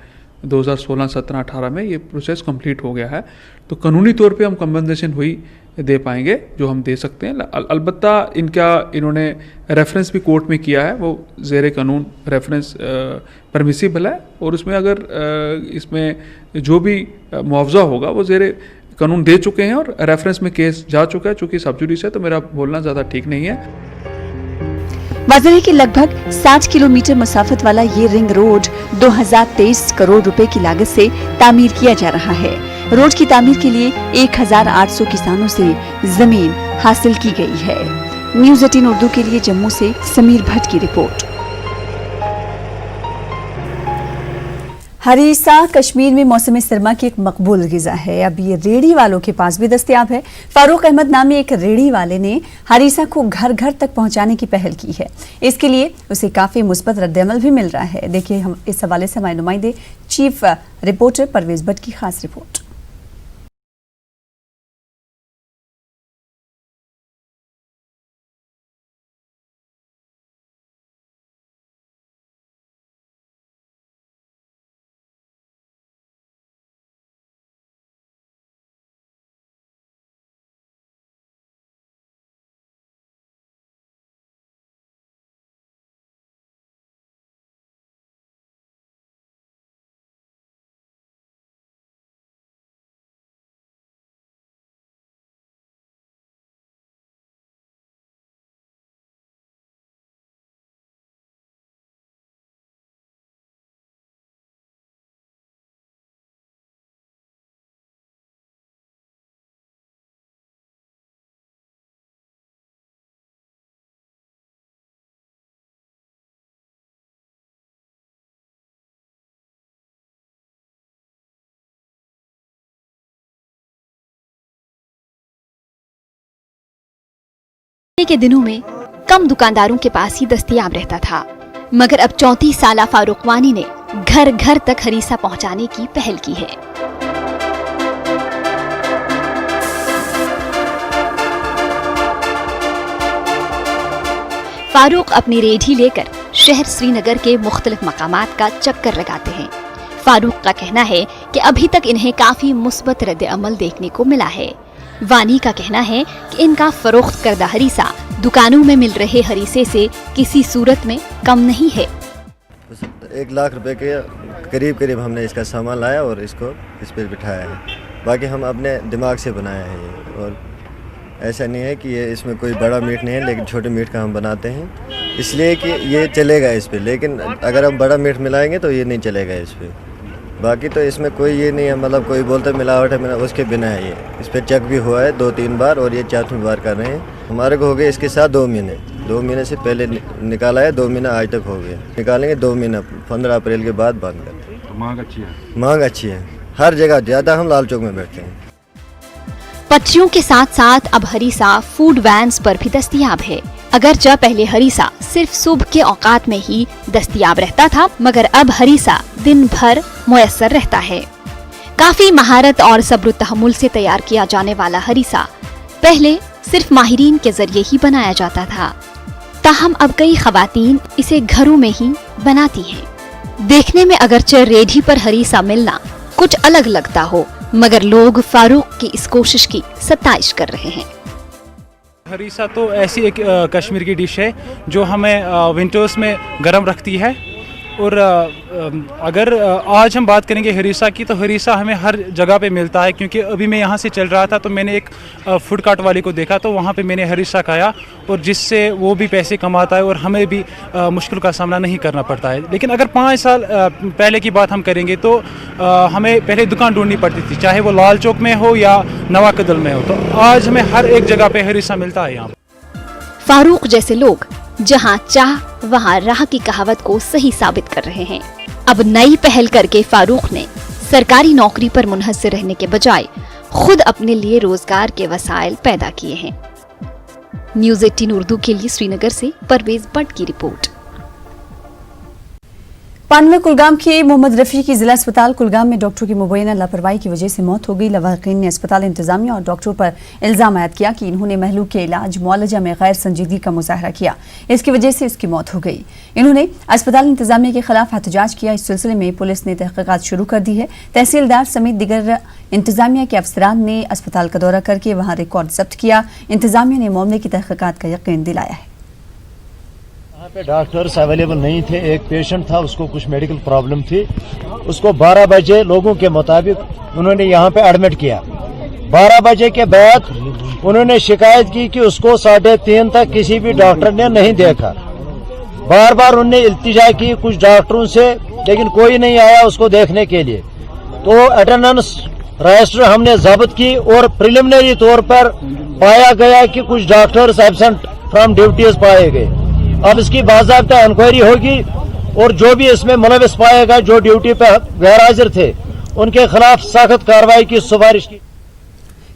Speaker 23: 2016, 17, 18 में ये प्रोसेस कंप्लीट हो गया है, तो कानूनी तौर पे हम कंपनसेशन हुई दे पाएंगे जो हम दे सकते हैं। अलबत्ता इन्होंने रेफरेंस भी कोर्ट में किया है, वो ज़ेरे कानून रेफरेंस परमिसिबल है। और उसमें अगर इसमें जो भी मुआवजा होगा वो ज़ेरे कानून दे चुके हैं और रेफरेंस में केस जा चुका है। चूँकि सब जुडिस है तो मेरा बोलना ज़्यादा ठीक नहीं है।
Speaker 1: वाज़ेह है कि लगभग 60 किलोमीटर मुसाफत वाला ये रिंग रोड 2023 करोड़ रुपए की लागत से तामीर किया जा रहा है। रोड की तामीर के लिए 1800 किसानों से जमीन हासिल की गई है। न्यूज़ 18 उर्दू के लिए जम्मू से समीर भट्ट की रिपोर्ट। हरीसा कश्मीर में मौसम सरमा की एक मकबूल ग़िज़ा है। अब ये रेड़ी वालों के पास भी दस्तयाब है। फारूक अहमद नामी एक रेड़ी वाले ने हरीसा को घर घर तक पहुंचाने की पहल की है। इसके लिए उसे काफ़ी मुस्बत रद्दअमल भी मिल रहा है। देखिए हम इस हवाले से हमारे नुमाइंदे चीफ रिपोर्टर परवेज भट्ट की खास रिपोर्ट।
Speaker 13: के दिनों में कम दुकानदारों के पास ही दस्तयाब रहता था, मगर अब 34 साला फारूक वानी ने घर घर तक हरीसा पहुंचाने की पहल की है। फारूक अपनी रेढ़ी लेकर शहर श्रीनगर के मुख्तलिफ मकामात का चक्कर लगाते हैं। फारूक का कहना है कि अभी तक इन्हें काफी मुस्बत रद्द अमल देखने को मिला है। वानी का कहना है कि इनका फरोख्त करदा हरीसा दुकानों में मिल रहे हरीसे से किसी सूरत में कम नहीं है।
Speaker 24: 1 लाख रुपए के करीब हमने इसका सामान लाया और इसको इस पर बिठाया है। बाकी हम अपने दिमाग से बनाया है ये, और ऐसा नहीं है कि ये इसमें कोई बड़ा मीट नहीं है, लेकिन छोटे मीट का हम बनाते हैं, इसलिए कि ये चलेगा इस पे। लेकिन अगर हम बड़ा मीट मिलाएंगे तो ये नहीं चलेगा इस पे। बाकी तो इसमें कोई ये नहीं है, मतलब कोई बोलता मिलावट है, उसके बिना है ये। इस पर चेक भी हुआ है 2-3 बार और ये 4वीं बार कर रहे हैं। हमारे को हो गए इसके साथ 2 महीने। 2 महीने से पहले निकाला है, 2 महीना आज तक हो गया। निकालेंगे 2 महीना, 15 अप्रैल के बाद बंद करते हैं।
Speaker 4: तो मांग अच्छी है?
Speaker 24: मांग अच्छी है, हर जगह। ज़्यादा हम लाल चौक में बैठते हैं।
Speaker 13: पटरियों के साथ साथ अब हरीसा फूड वैन्स पर भी दस्तयाब है। अगरचे पहले हरीसा सिर्फ सुबह के औकात में ही दस्तयाब रहता था, मगर अब हरीसा दिन भर मुयस्सर रहता है। काफी महारत और सब्र तहम्मुल से तैयार किया जाने वाला हरीसा पहले सिर्फ माहिरीन के जरिए ही बनाया जाता था, ताहम अब कई खवातीन इसे घरों में ही बनाती हैं। देखने में अगरचे रेडी पर हरीसा मिलना कुछ अलग लगता हो, मगर लोग फारूक की इस कोशिश की सताइश कर रहे हैं।
Speaker 5: हरीसा तो ऐसी एक कश्मीर की डिश है जो हमें विंटर्स में गर्म रखती है। और अगर आज हम बात करेंगे हरीसा की, तो हरीसा हमें हर जगह पे मिलता है। क्योंकि अभी मैं यहाँ से चल रहा था तो मैंने एक फूड कार्ट वाले को देखा, तो वहाँ पे मैंने हरीसा खाया, और जिससे वो भी पैसे कमाता है और हमें भी मुश्किल का सामना नहीं करना पड़ता है। लेकिन अगर 5 साल पहले की बात हम करेंगे तो हमें पहले दुकान ढूंढनी पड़ती थी, चाहे वो लाल चौक में हो या नवाकदल में हो। तो आज हमें हर एक जगह पे हरीसा मिलता है। यहाँ
Speaker 13: फारूक जैसे लोग जहां चाह वहां राह की कहावत को सही साबित कर रहे हैं। अब नई पहल करके फारूक ने सरकारी नौकरी पर मुनहसर रहने के बजाय खुद अपने लिए रोजगार के वसाइल पैदा किए हैं। न्यूज़ 18 उर्दू के लिए श्रीनगर से परवेज भट्ट की रिपोर्ट।
Speaker 1: पानवे कुलगाम के मोहम्मद रफी की जिला अस्पताल कुलगाम में डॉक्टरों की मुबैना लापरवाही की वजह से मौत हो गई। लवाहिकीन ने अस्पताल इंतजामिया और डॉक्टरों पर इल्जाम आयद किया कि इन्होंने महलू के इलाज मुआलजा में गैर संजीदगी का मुजाहरा किया, इसकी वजह से उसकी मौत हो गई। इन्होंने अस्पताल इंतजामिया के खिलाफ एहतजाज किया। इस सिलसिले में पुलिस ने तहकीकात शुरू कर दी है। तहसीलदार समेत दीगर इंतजामिया के अफसरान ने अस्पताल का दौरा करके वहाँ रिकॉर्ड जब्त किया। इंतजामिया ने मामले की तहकीकात का यकीन दिलाया है।
Speaker 6: यहाँ पे डॉक्टर्स अवेलेबल नहीं थे। एक पेशेंट था, उसको कुछ मेडिकल प्रॉब्लम थी, उसको 12 बजे लोगों के मुताबिक उन्होंने यहाँ पे एडमिट किया। 12 बजे के बाद उन्होंने शिकायत की कि उसको 3:30 तक किसी भी डॉक्टर ने नहीं देखा। बार बार उन्होंने इल्तिजा की कुछ डॉक्टरों से, लेकिन कोई नहीं आया उसको देखने के लिए। तो अटेंडेंस रजिस्टर हमने जब्त की और प्रिलिमिनरी तौर पर पाया गया कि कुछ डॉक्टर्स एब्सेंट फ्रॉम ड्यूटीज पाए गए। अब इसकी बाज़ाब्ता इंक्वायरी होगी और जो भी इसमें मुलविस पाएगा, जो ड्यूटी पर गैर हाजिर थे, उनके खिलाफ सख्त कार्रवाई की सिफारिश की।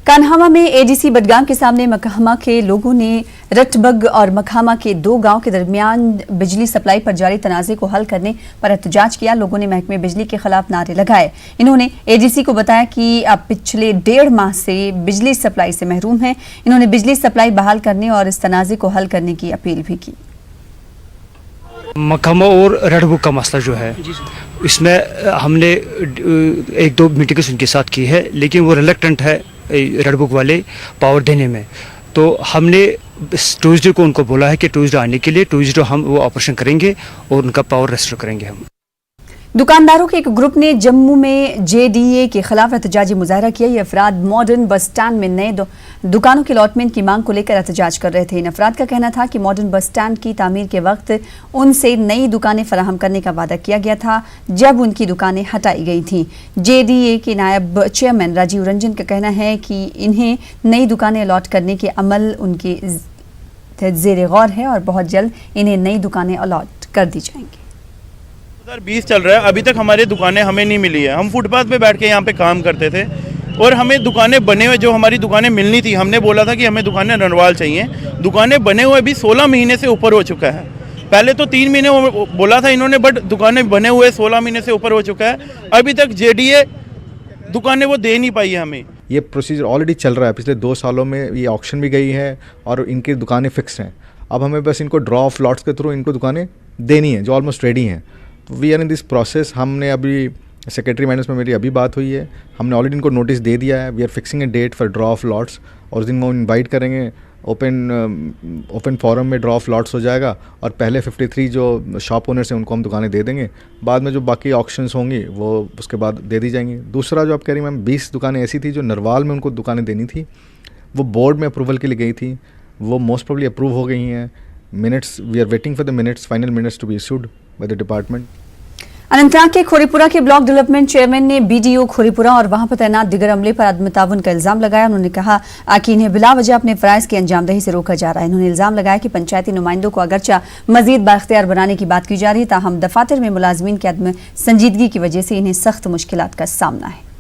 Speaker 1: कान्हामा में एडीसी बडगाम के सामने मकहमा के लोगों ने रटबग और मकहामा के 2 गांव के दरमियान बिजली सप्लाई पर जारी तनाज़े को हल करने पर एहतजाज किया। लोगों ने महकमे बिजली के खिलाफ नारे लगाए। इन्होंने एडीसी को बताया कि अब पिछले 1.5 माह से बिजली सप्लाई से महरूम हैं। इन्होंने बिजली सप्लाई बहाल करने और इस तनाज़े को हल करने की अपील भी की।
Speaker 7: मकहमा और रटबुक का मसला जो है, इसमें हमने 1-2 मीटिंग्स उनके साथ की है, लेकिन वो रिलेक्टेंट है रटबुक वाले पावर देने में। तो हमने ट्यूसडे को उनको बोला है कि ट्यूसडे आने के लिए, ट्यूसडे हम वो ऑपरेशन करेंगे और उनका पावर रेस्टोर करेंगे हम।
Speaker 1: दुकानदारों के एक ग्रुप ने जम्मू में जेडीए के खिलाफ एहतजाजी मुजाहरा किया। ये अफराद मॉडर्न बस स्टैंड में नए दुकानों के अलॉटमेंट की मांग को लेकर एहतजाज कर रहे थे। इन अफराद का कहना था कि मॉडर्न बस स्टैंड की तामीर के वक्त उनसे नई दुकानें फराहम करने का वादा किया गया था, जब उनकी दुकानें हटाई गई थीं। जेडीए के नायब चेयरमैन राजीव रंजन का कहना है कि इन्हें नई दुकानें अलॉट करने के अमल उनके ज़ेर गौर है और बहुत जल्द इन्हें नई दुकानें अलॉट कर दी जाएंगी।
Speaker 25: 2020 चल रहा है, अभी तक हमारी दुकानें हमें नहीं मिली है। हम फुटपाथ पे बैठ के यहाँ पे काम करते थे और हमें दुकानें बने हुए, जो हमारी दुकानें मिलनी थी, हमने बोला था कि हमें दुकानें रनवाल चाहिए। दुकानें बने हुए भी 16 महीने से ऊपर हो चुका है। पहले तो 3 महीने बोला था इन्होंने, बट दुकानें बने हुए 16 महीने से ऊपर हो चुका है। अभी तक जेडीए दुकानें वो दे नहीं पाई है हमें।
Speaker 26: ये प्रोसीजर ऑलरेडी चल रहा है, पिछले 2 सालों में ये ऑक्शन भी गई है और इनकी दुकानें फिक्स हैं। अब हमें बस इनको ड्रॉ ऑफ लॉट्स के थ्रू इनको दुकानें देनी है जो ऑलमोस्ट रेडी हैं। तो we are in this process. हमने अभी सेक्रेटरी मैनेजर में मेरी अभी बात हुई है, हमने ऑलरेडी इनको नोटिस दे दिया है। We are fixing a date for draw of lots और उस दिन वो इनवाइट करेंगे। ओपन फोरम में ड्रॉ ऑफ लॉट्स हो जाएगा और पहले 53 जो शॉप ओनर्स हैं उनको हम दुकानें दे देंगे। बाद में जो बाकी ऑक्शंस होंगी वो उसके बाद दे दी जाएंगी। दूसरा जो आप कह रही मैम, 20 दुकानें ऐसी थी जो नरवाल में उनको दुकानें देनी थी, वो बोर्ड में अप्रूवल के लिए गई थी, वो मोस्ट प्रोबेबली अप्रूव हो गई हैं। Minutes, we are waiting for the minutes, final minutes to be issued by the department.
Speaker 1: Anantnag के खोरीपुरा के ब्लॉक डेवलपमेंट चेयरमैन ने बीडीओ खोरीपुरा और वहां पर तैनात दिगर अमले पर अदम ताउन का इल्जाम लगाया। उन्होंने कहा कि इन्हें बिला वजह अपने फराइज की अंजामदही से रोका जा रहा है। इन्होंने इल्जाम लगाया कि पंचायती नुमाइंदों को अगरचा मजीद बाख्तियार बनाने की बात की जा रही है, ताहम दफातर में मुलाजमीन की अदम संजीदगी की वजह से इन्हें सख्त मुश्किलात का सामना है।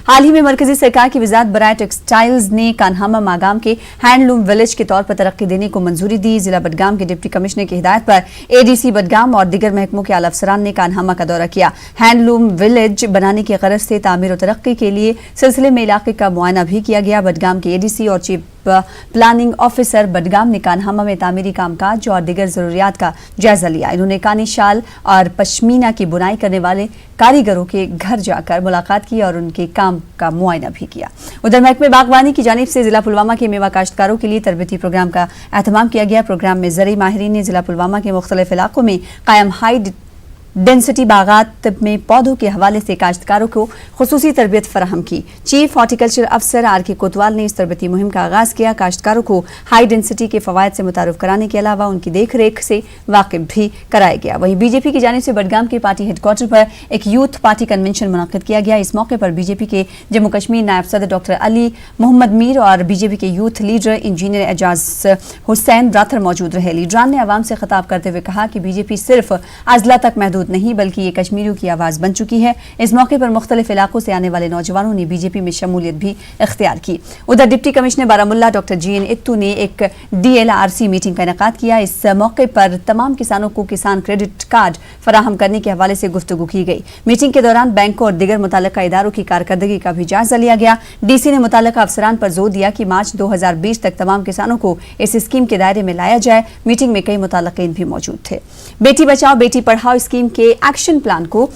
Speaker 1: हाल ही में मरकजी सरकार की वजारत बराए टेक्सटाइल्स ने कान्हामा मागाम के हैंडलूम विलेज के तौर पर तरक्की देने को मंजूरी दी। जिला बडगाम के डिप्टी कमिश्नर की हिदायत पर एडीसी बडगाम और दीगर महकमों के आला अफसरान ने कान्हामा का दौरा किया। हैंडलूम विलेज बनाने की गरज से तामीर और तरक्की के लिए सिलसिले में इलाके का मुआयना भी किया गया। बडगाम के एडीसी और चीफ प्लानिंग ऑफिसर बडगाम ने कान्हामा में तामीरी कामकाज और दीगर जरूरियात का जायजा लिया। इन्होंने कानी शाल और पश्मीना की बुनाई करने वाले कारीगरों के घर जाकर मुलाकात की और उनके काम का मुआयना भी किया। उधर महकमे बागवानी की जानिब से जिला पुलवामा के मेवा काश्तकारों के लिए तरबती प्रोग्राम का एहतमाम किया गया। प्रोग्राम में ज़री माहिरीन ने जिला पुलवामा के मुख्तलिफ इलाकों में कायम हाई डेंसिटी बागात में पौधों के हवाले से काश्तकारों को खुसूसी तरबियत फराहम की। चीफ हॉर्टिकल्चर अफसर आर के कोतवाल ने इस तरबती मुहिम का आगाज किया। काश्तकारों को हाई डेंसिटी के फवायद से मुतारुफ कराने के अलावा उनकी देख रेख से वाकिफ भी कराया गया। वहीं बीजेपी की जानिब से बडगाम के पार्टी हेडक्वार्टर पर एक यूथ पार्टी कन्वेंशन मुनक्किद किया गया। इस मौके पर बीजेपी के जम्मू कश्मीर नायब सदर डॉक्टर अली मोहम्मद मीर और बीजेपी के youth leader engineer Ejaz Hussain Rather मौजूद रहे। लीडरान ने आवाम से खिताब करते हुए कहा कि बीजेपी सिर्फ अजला तक महदूद नहीं बल्कि ये कश्मीरियों की आवाज बन चुकी है। इस मौके पर मुख्तलिफ इलाकों से आने वाले नौजवानों ने बीजेपी में शमूलियत भी इख्तियार की। उधर deputy commissioner Baramulla doctor GN Ittoo ने एक डीएलआरसी मीटिंग का इनेकाद किया। इस मौके पर तमाम किसानों को किसान क्रेडिट कार्ड फराहम करने के हवाले से गुफ्तगू की गई। मीटिंग के दौरान बैंकों और दीगर मुताल्लिका इदारों की कारकर्दगी का भी जायजा लिया गया। डीसी ने मुताल्लिका अफसरान पर जोर दिया कि मार्च 2020 तक तमाम किसानों को इस स्कीम के दायरे में लाया जाए। मीटिंग में कई मुताल्लिकीन भी मौजूद थे। बेटी बचाओ बेटी पढ़ाओ स्कीम के एक्शन प्लान को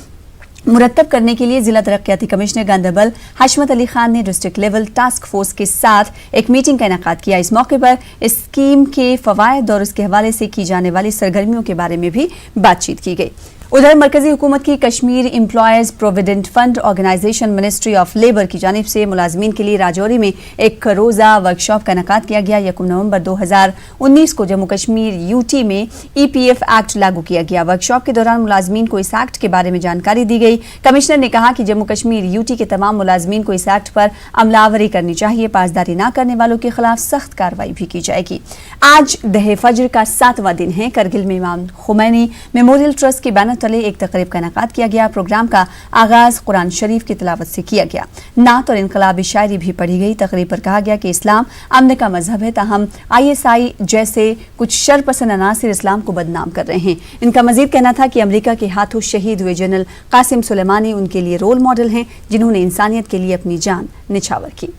Speaker 1: मुरतब करने के लिए जिला तरक्याती कमिश्नर गांधरबल हशमत अली खान ने डिस्ट्रिक्ट लेवल टास्क फोर्स के साथ एक मीटिंग का इनेकाद किया। इस मौके पर इस स्कीम के फवायद और इसके हवाले से की जाने वाली सरगर्मियों के बारे में भी बातचीत की गई। उधर मरकजी हुकूमत की Kashmir employees provident fund organisation ministry of labour की जानिब से मुलाजमीन के लिए राजौरी में एक रोज़ा वर्कशॉप का इनेकाद किया गया। 1 नवंबर 2019 को जम्मू कश्मीर यूटी में ईपीएफ एक्ट लागू किया गया। वर्कशॉप के दौरान मुलाजमीन को इस एक्ट के बारे में जानकारी दी गई। कमिश्नर ने कहा कि जम्मू कश्मीर यूटी के तमाम मुलाजमीन को इस एक्ट पर अमलावरी करनी चाहिए। पासदारी न करने वालों के खिलाफ सख्त कार्रवाई भी की जाएगी। आज दहे फजर का 7वां दिन है। करगिल में इमाम खुमैनी मेमोरियल ट्रस्ट के बैनर तले एक तकरीब का इनेकाद किया गया। प्रोग्राम का आगाज कुरान शरीफ की तिलावत से किया गया। नात और इनकलाबी शायरी भी पढ़ी गई। तकरीब पर कहा गया कि इस्लाम अमन का मजहब है, ताहम ISI जैसे कुछ शरपसंद अनासिर इस्लाम को बदनाम कर रहे हैं। इनका मजीद कहना था कि अमेरिका के हाथों शहीद हुए जनरल कासिम सुलेमानी उनके लिए रोल मॉडल हैं, जिन्होंने इंसानियत के लिए अपनी जान निछावर की।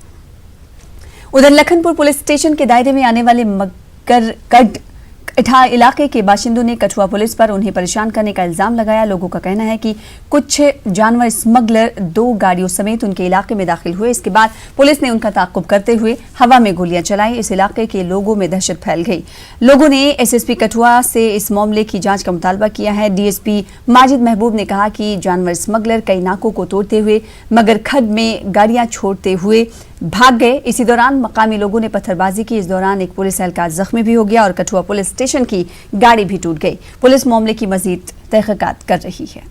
Speaker 1: उधर लखनपुर पुलिस स्टेशन के दायरे में आने वाले मगरगढ़ इलाके के बाशिंदों ने कठुआ पुलिस पर उन्हें परेशान करने का इल्जाम लगाया। लोगों का कहना है कि कुछ जानवर स्मगलर 2 गाड़ियों समेत उनके इलाके में दाखिल हुए। इसके बाद पुलिस ने उनका ताक़ुब करते हुए हवा में गोलियां चलाई। इस इलाके के लोगों में दहशत फैल गई। लोगों ने SSP कठुआ से इस मामले की जांच का मुतालबा किया है। DSP माजिद महबूब ने कहा कि जानवर स्मगलर कई नाकों को तोड़ते हुए मगर खड्ड में गाड़ियां छोड़ते हुए भाग गए। इसी दौरान मकामी लोगों ने पत्थरबाजी की। इस दौरान एक पुलिस एहलकार जख्मी भी हो गया और कठुआ पुलिस स्टेशन की गाड़ी भी टूट गई। पुलिस मामले की मजीद तहकीकात कर रही है।